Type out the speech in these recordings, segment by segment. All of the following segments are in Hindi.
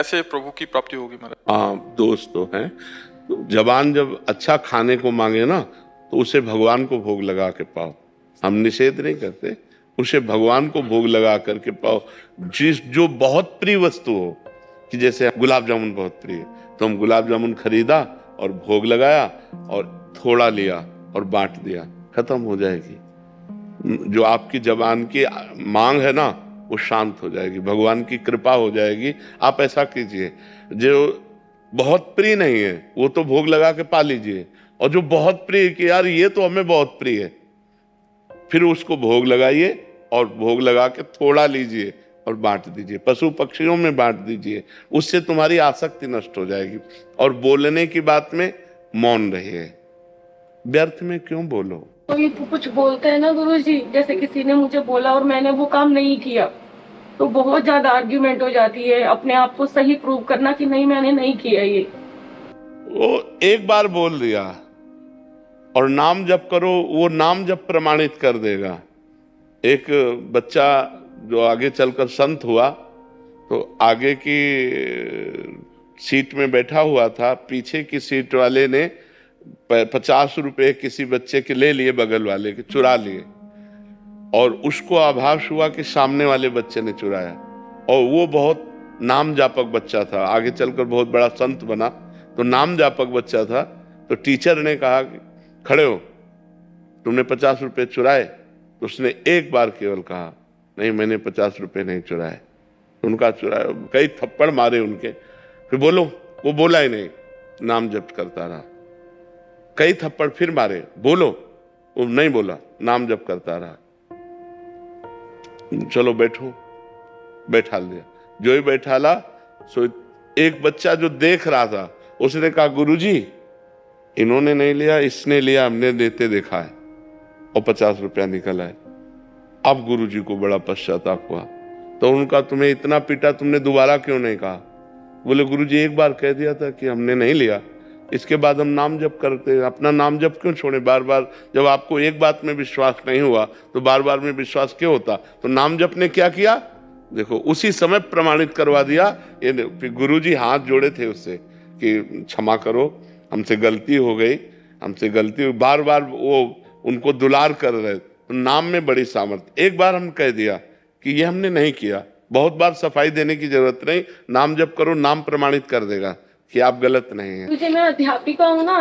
कैसे प्रभु की प्राप्ति होगी महाराज? हाँ, दोस्त तो हैं। तो जवान जब अच्छा खाने को मांगे ना, तो उसे भगवान को भोग लगा के पाओ। हम निषेध नहीं करते, उसे भगवान को भोग लगा करके पाओ। जो बहुत प्रिय वस्तु हो, कि जैसे गुलाब जामुन बहुत प्रिय है, तो हम गुलाब जामुन खरीदा और भोग लगाया और थोड़ा लिया और बांट दिया, खत्म हो जाएगी। जो आपकी जबान की मांग है ना, वो शांत हो जाएगी, भगवान की कृपा हो जाएगी। आप ऐसा कीजिए, जो बहुत प्रिय नहीं है वो तो भोग लगा के पा लीजिए, और जो बहुत प्रिय कि यार ये तो हमें बहुत प्रिय है, फिर उसको भोग लगाइए और भोग लगा के थोड़ा लीजिए और बांट दीजिए, पशु पक्षियों में बांट दीजिए। उससे तुम्हारी आसक्ति नष्ट हो जाएगी। और बोलने की बात में मौन रहिए, व्यर्थ में क्यों बोलो। कोई कुछ बोलते हैं ना गुरुजी, जैसे किसी ने मुझे बोला और मैंने वो काम नहीं किया, तो बहुत ज्यादा आर्ग्यूमेंट हो जाती है। अपने आप को सही प्रूव करना कि नहीं मैंने नहीं किया ये। वो एक बार बोल दिया और नाम जप करो, वो नाम जप प्रमाणित कर देगा। एक बच्चा जो आगे चलकर संत हुआ, तो आगे की सीट में बैठा हुआ था, पीछे की सीट वाले ने 50 रुपए किसी बच्चे के ले लिए, बगल वाले के चुरा लिए, और उसको आभास हुआ कि सामने वाले बच्चे ने चुराया। और वो बहुत नाम जापक बच्चा था, आगे चलकर बहुत बड़ा संत बना। तो नाम जापक बच्चा था, तो टीचर ने कहा कि खड़े हो, तुमने 50 रुपए चुराए? तो उसने एक बार केवल कहा, नहीं मैंने 50 रुपए नहीं चुराए। उनका चुराया, कई थप्पड़ मारे उनके। फिर बोलो, वो बोला ही नहीं, नाम जप करता रहा। कई थप्पड़ फिर मारे, बोलो, वो नहीं बोला, नाम जप करता रहा। चलो बैठो, बैठा दिया। जो ही बैठाला, सो एक बच्चा जो देख रहा था, उसने कहा गुरुजी इन्होंने नहीं लिया, इसने लिया, हमने देते देखा है, और 50 रुपया निकल आए। अब गुरुजी को बड़ा पश्चाताप हुआ। तो उनका, तुम्हें इतना पीटा, तुमने दोबारा क्यों नहीं कहा? बोले गुरुजी एक बार कह दिया था कि हमने नहीं लिया, इसके बाद हम नाम जप करते हैं, अपना नाम जप क्यों छोड़े बार बार? जब आपको एक बात में विश्वास नहीं हुआ तो बार बार में विश्वास क्यों होता? तो नाम जप ने क्या किया, देखो उसी समय प्रमाणित करवा दिया। ये गुरुजी हाथ जोड़े थे उससे कि क्षमा करो, हमसे गलती हो गई, हमसे गलती हुई। बार बार वो उनको दुलार कर रहे। तो नाम में बड़ी सामर्थ्य। एक बार हम कह दिया कि ये हमने नहीं किया, बहुत बार सफाई देने की जरूरत नहीं, नाम जप करो, नाम प्रमाणित कर देगा कि आप गलत नहीं है। मुझे, मैं अध्यापिका हूँ ना,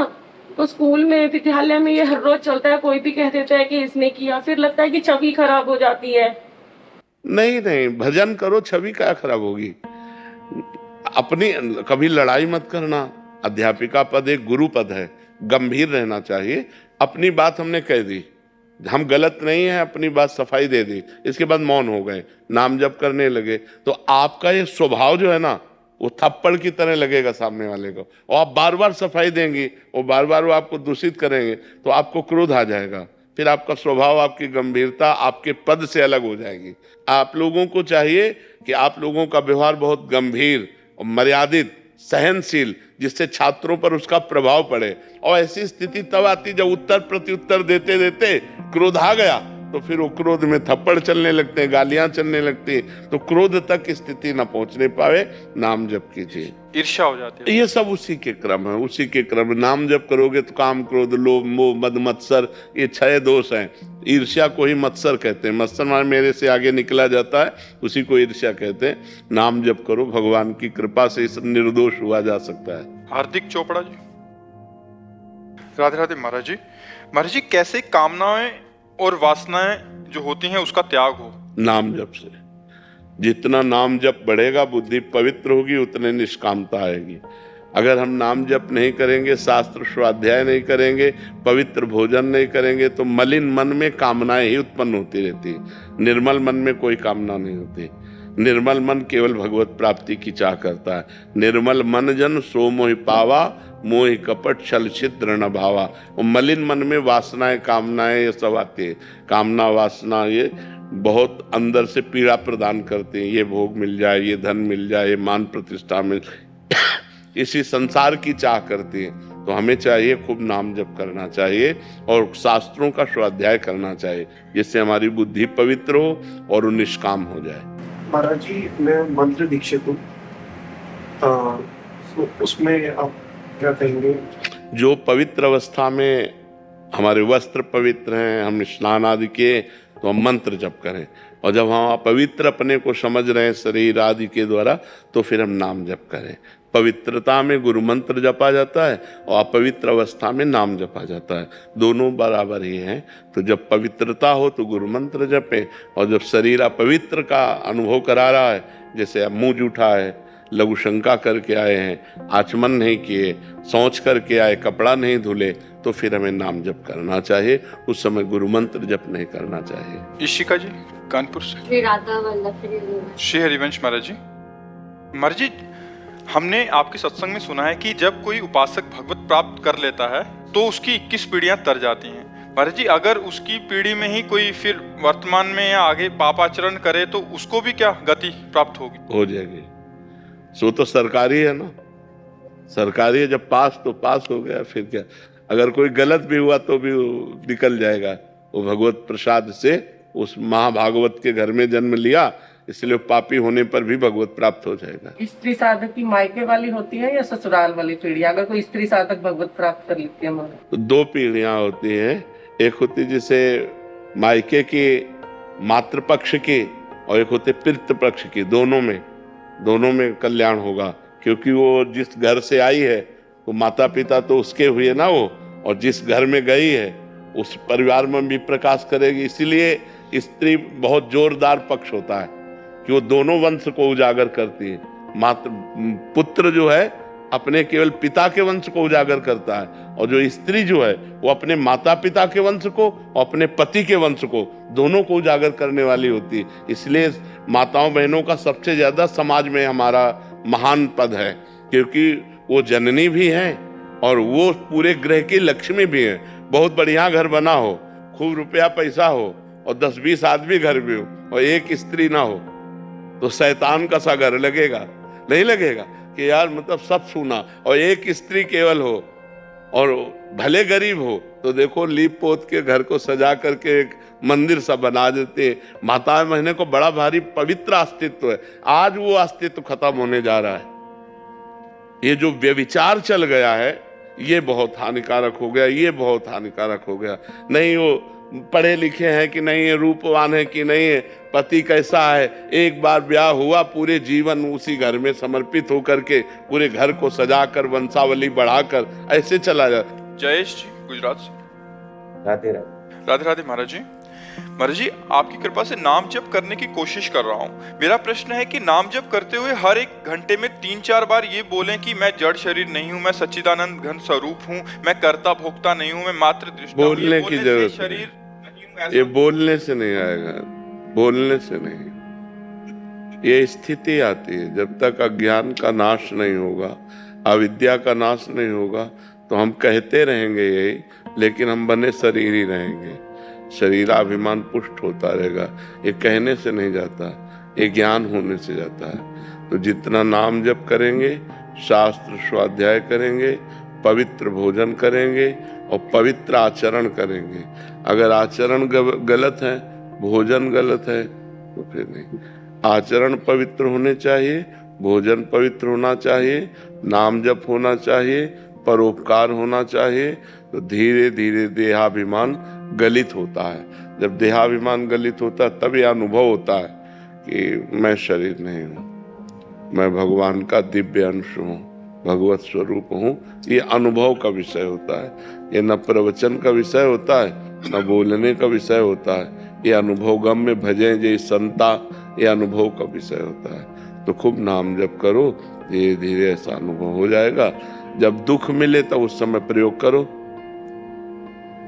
तो स्कूल में, विद्यालय में ये हर रोज चलता है। कोई भी कह देता है कि इसने किया, फिर लगता है कि छवि खराब हो जाती है। नहीं नहीं, भजन करो, छवि क्या खराब होगी? अपनी कभी लड़ाई मत करना। अध्यापिका पद एक गुरु पद है, गंभीर रहना चाहिए। अपनी बात हमने कह दी, हम गलत नहीं है, अपनी बात सफाई दे दी, इसके बाद मौन हो गए, नाम जप करने लगे। तो आपका ये स्वभाव जो है ना, वो थप्पड़ की तरह लगेगा सामने वाले को, और आप बार बार सफाई देंगी, और बार बार वो आपको दूषित करेंगे, तो आपको क्रोध आ जाएगा। फिर आपका स्वभाव, आपकी गंभीरता आपके पद से अलग हो जाएगी। आप लोगों को चाहिए कि आप लोगों का व्यवहार बहुत गंभीर और मर्यादित, सहनशील, जिससे छात्रों पर उसका प्रभाव पड़े। और ऐसी स्थिति तब आती जब उत्तर प्रत्युत्तर देते देते क्रोध आ गया, तो फिर वो क्रोध में थप्पड़ चलने लगते हैं, गालियां चलने लगती हैं। तो क्रोध तक स्थिति न पहुंचने पावे, नाम जप कीजिए। ईर्ष्या हो जाती है। ये सब उसी के क्रम है, उसी के क्रम। नाम जप करोगे तो काम, क्रोध, लोभ, मोह, मद, मत्सर, ये 6 दोष हैं। ईर्ष्या को ही मत्सर कहते हैं। मत्सर माने मेरे से आगे निकला जाता है, उसी को ईर्ष्या कहते हैं। नाम जप करो, भगवान की कृपा से इस निर्दोष हुआ जा सकता है। हार्दिक चोपड़ा जी। राधे राधे महाराज जी। महाराज जी, कैसे कामनाएं और वासनाएं जो होती हैं उसका त्याग हो? नाम जप से। जितना नाम जप बढ़ेगा, बुद्धि पवित्र होगी, उतने निष्कामता आएगी। अगर हम नाम जप नहीं करेंगे, शास्त्र स्वाध्याय नहीं करेंगे, पवित्र भोजन नहीं करेंगे, तो मलिन मन में कामनाएं ही उत्पन्न होती रहती। निर्मल मन में कोई कामना नहीं होती। निर्मल मन केवल भगवत प्राप्ति की चाह करता है। निर्मल मन जन सो मोहि पावा, मोहि कपट छल छिद्र न भावा। और मलिन मन में वासनाएं, कामनाएं, ये सब आती है। कामना, वासना, ये बहुत अंदर से पीड़ा प्रदान करते हैं। ये भोग मिल जाए, ये धन मिल जाए, ये मान प्रतिष्ठा मिल इसी संसार की चाह करती है। तो हमें चाहिए खूब नाम जप करना चाहिए और शास्त्रों का स्वाध्याय करना चाहिए, जिससे हमारी बुद्धि पवित्र हो और निष्काम हो जाए। महाराज जी, मैं मंत्र दीक्षित हूँ। तो उसमें आप क्या कहेंगे? जो पवित्र अवस्था में हमारे वस्त्र पवित्र हैं, हमने स्नान आदि किए, तो हम मंत्र जप करें। और जब हम अपवित्र अपने को समझ रहे हैं शरीर आदि के द्वारा, तो फिर हम नाम जप करें। पवित्रता में गुरु मंत्र जपा जाता है और अपवित्र अवस्था में नाम जपा जाता है, दोनों बराबर ही हैं। तो जब पवित्रता हो तो गुरु मंत्र जपें, और जब शरीर अपवित्र का अनुभव करा रहा है, जैसे अब मुँह जूठा है, लघु शंका करके आए हैं, आचमन नहीं किए, शौच करके आए, कपड़ा नहीं धुले, तो फिर हमें नाम जप करना चाहिए। उस समय गुरु मंत्र जप नहीं करना चाहिए। इशिका जी कानपुर से। श्री राधा वल्लभ श्री हरिवंश महाराज जी। महाराज जी, हमने आपके सत्संग में सुना है कि जब कोई उपासक भगवत प्राप्त कर लेता है तो उसकी 21 पीढ़ियां तर जाती हैं। महाराज जी, अगर उसकी पीढ़ी में ही कोई फिर वर्तमान में या आगे पापाचरण करे तो उसको भी क्या गति प्राप्त होगी? हो जाएगी। सो तो सरकारी है ना, सरकारी है, जब पास तो पास हो गया, फिर क्या। अगर कोई गलत भी हुआ तो भी निकल जाएगा। वो भगवत प्रसाद से उस महाभागवत के घर में जन्म लिया, इसलिए पापी होने पर भी भगवत प्राप्त हो जाएगा। स्त्री साधक की मायके वाली होती है या ससुराल वाली पीढ़ी? अगर कोई स्त्री साधक भगवत प्राप्त कर लेती है तो 2 पीढ़ियां होती हैं। एक होती जिसे मायके की मातृपक्ष की, और एक होते पितृ पक्ष की। दोनों में कल्याण होगा, क्योंकि वो जिस घर से आई है वो माता पिता तो उसके हुए ना वो, और जिस घर में गई है उस परिवार में भी प्रकाश करेगी। इसीलिए स्त्री बहुत जोरदार पक्ष होता है कि वो दोनों वंश को उजागर करती है। पुत्र जो है अपने केवल पिता के वंश को उजागर करता है, और जो स्त्री जो है वो अपने माता पिता के वंश को और अपने पति के वंश को, दोनों को उजागर करने वाली होती है। इसलिए माताओं बहनों का सबसे ज्यादा समाज में हमारा महान पद है, क्योंकि वो जननी भी हैं और वो पूरे ग्रह की लक्ष्मी भी हैं। बहुत बढ़िया घर बना हो, खूब रुपया पैसा हो, और 10-20 आदमी घर में हो, और एक स्त्री ना हो, तो शैतान का सा घर लगेगा? नहीं लगेगा कि यार मतलब सब सुना, और एक स्त्री केवल हो और भले गरीब हो, तो देखो लीप पोत के घर को सजा करके एक मंदिर सा बना देते हैं। माता बहने को बड़ा भारी पवित्र अस्तित्व है। आज वो अस्तित्व खत्म होने जा रहा है। ये जो व्यभिचार चल गया है, ये बहुत हानिकारक हो गया, ये बहुत हानिकारक हो गया। नहीं वो पढ़े लिखे हैं कि नहीं है, रूपवान है कि नहीं है, पति कैसा है, एक बार ब्याह हुआ, पूरे जीवन उसी घर में समर्पित होकर के पूरे घर को सजाकर वंशावली बढ़ाकर ऐसे चला जाता। जयेश जी गुजरात से। राधे राधे। राधे राधे महाराज जी। महाराज जी, आपकी कृपा से नाम जप करने की कोशिश कर रहा हूँ। मेरा प्रश्न है कि नाम जप करते हुए हर एक घंटे में 3-4 बार ये बोलें कि मैं जड़ शरीर नहीं हूँ, मैं सच्चिदानंद घन स्वरूप हूँ, मैं कर्ता भोक्ता नहीं हूँ, मैं मात्र दृष्टा हूँ। बोलने की जरूरत शरीर नहीं हूँ, ये बोलने से नहीं आएगा, बोलने से नहीं। ये स्थिति आती है जब तक अज्ञान का नाश नहीं होगा, अविद्या का नाश नहीं होगा, तो हम कहते रहेंगे यही, लेकिन हम बने शरीर ही रहेंगे। शरीराभिमान पुष्ट होता रहेगा। ये कहने से नहीं जाता, ये ज्ञान होने से जाता है। तो जितना नाम जप करेंगे, शास्त्र स्वाध्याय करेंगे, पवित्र भोजन करेंगे और पवित्र आचरण करेंगे। अगर आचरण गलत है, भोजन गलत है, तो फिर नहीं। आचरण पवित्र होने चाहिए, भोजन पवित्र होना चाहिए, नाम जप होना चाहिए, परोपकार होना चाहिए। तो धीरे धीरे देहाभिमान गलित होता है। जब देहाभिमान गलित होता है तब यह अनुभव होता है कि मैं शरीर नहीं हूँ, मैं भगवान का दिव्य अंश हूँ, भगवत स्वरूप हूँ। ये अनुभव का विषय होता है। ये न प्रवचन का विषय होता है, न बोलने का विषय होता है। ये अनुभव गम में भजे जे संता, ये अनुभव का विषय होता है। तो खूब नाम जप करो, धीरे धीरे ऐसा अनुभव हो जाएगा। जब दुख मिले तब उस समय प्रयोग करो,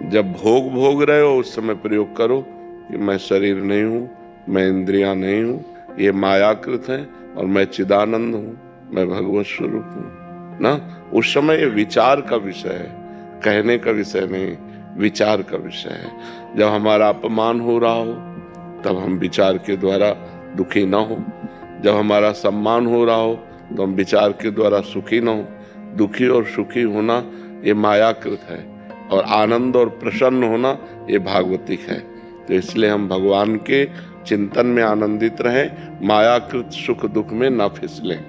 जब भोग रहे हो उस समय प्रयोग करो कि मैं शरीर नहीं हूँ, मैं इंद्रियां नहीं हूँ, ये मायाकृत है और मैं चिदानंद हूँ, मैं भगवत स्वरूप हूँ ना। उस समय ये विचार का विषय है, कहने का विषय नहीं, विचार का विषय है। जब हमारा अपमान हो रहा हो तब हम विचार के द्वारा दुखी ना हो, जब हमारा सम्मान हो रहा हो तो हम विचार के द्वारा सुखी ना हो। दुखी और सुखी होना ये मायाकृत है, और आनंद और प्रसन्न होना ये भागवतिक है। तो इसलिए हम भगवान के चिंतन में आनंदित रहें, मायाकृत सुख दुख में न फिसलें।